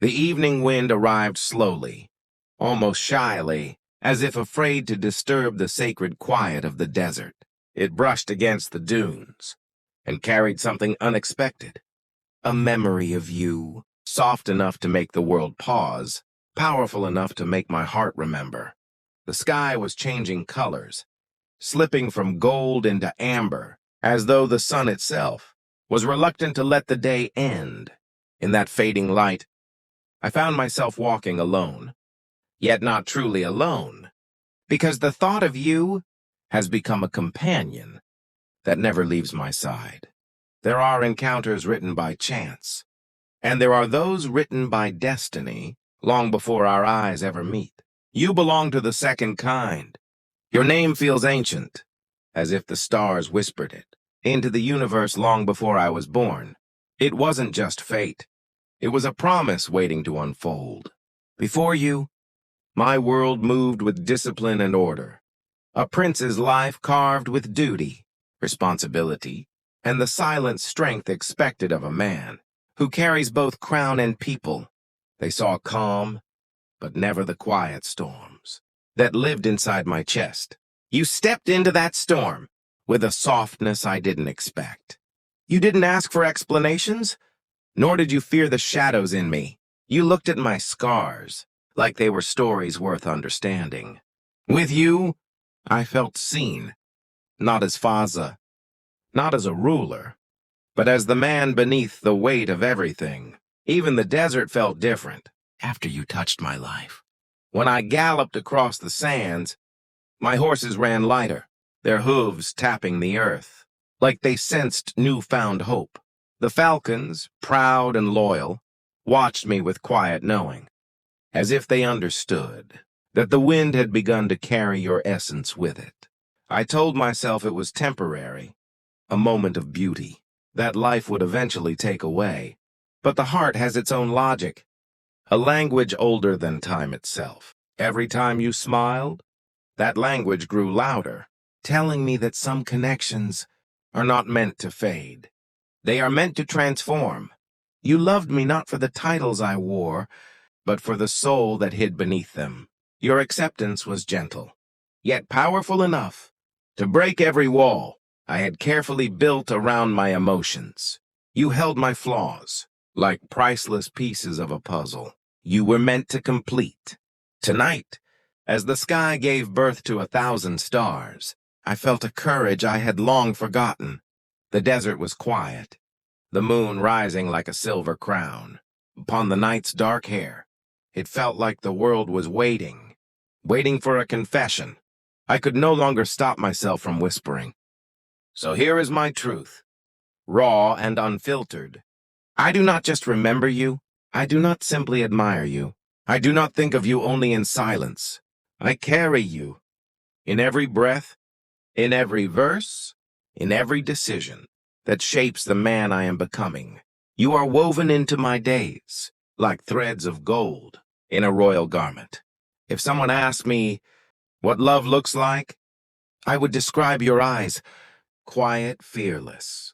The evening wind arrived slowly, almost shyly, as if afraid to disturb the sacred quiet of the desert. It brushed against the dunes and carried something unexpected. A memory of you, soft enough to make the world pause, powerful enough to make my heart remember. The sky was changing colors, slipping from gold into amber, as though the sun itself was reluctant to let the day end. In that fading light, I found myself walking alone, yet not truly alone, because the thought of you has become a companion that never leaves my side. There are encounters written by chance, and there are those written by destiny long before our eyes ever meet. You belong to the second kind. Your name feels ancient, as if the stars whispered it into the universe long before I was born. It wasn't just fate. It was a promise waiting to unfold. Before you, my world moved with discipline and order. A prince's life carved with duty, responsibility, and the silent strength expected of a man who carries both crown and people. They saw calm, but never the quiet storms that lived inside my chest. You stepped into that storm with a softness I didn't expect. You didn't ask for explanations, nor did you fear the shadows in me. You looked at my scars like they were stories worth understanding. With you, I felt seen, not as Fazza, not as a ruler, but as the man beneath the weight of everything. Even the desert felt different after you touched my life. When I galloped across the sands, my horses ran lighter, their hooves tapping the earth, like they sensed newfound hope. The falcons, proud and loyal, watched me with quiet knowing, as if they understood that the wind had begun to carry your essence with it. I told myself it was temporary, a moment of beauty that life would eventually take away. But the heart has its own logic, a language older than time itself. Every time you smiled, that language grew louder, telling me that some connections are not meant to fade. They are meant to transform. You loved me not for the titles I wore, but for the soul that hid beneath them. Your acceptance was gentle, yet powerful enough to break every wall I had carefully built around my emotions. You held my flaws like priceless pieces of a puzzle you were meant to complete. Tonight, as the sky gave birth to 1,000 stars, I felt a courage I had long forgotten. The desert was quiet, the moon rising like a silver crown upon the night's dark hair. It felt like the world was waiting for a confession. I could no longer stop myself from whispering. So here is my truth, raw and unfiltered. I do not just remember you. I do not simply admire you. I do not think of you only in silence. I carry you in every breath, in every verse, in every decision that shapes the man I am becoming. You are woven into my days like threads of gold in a royal garment. If someone asked me what love looks like, I would describe your eyes, quiet, fearless,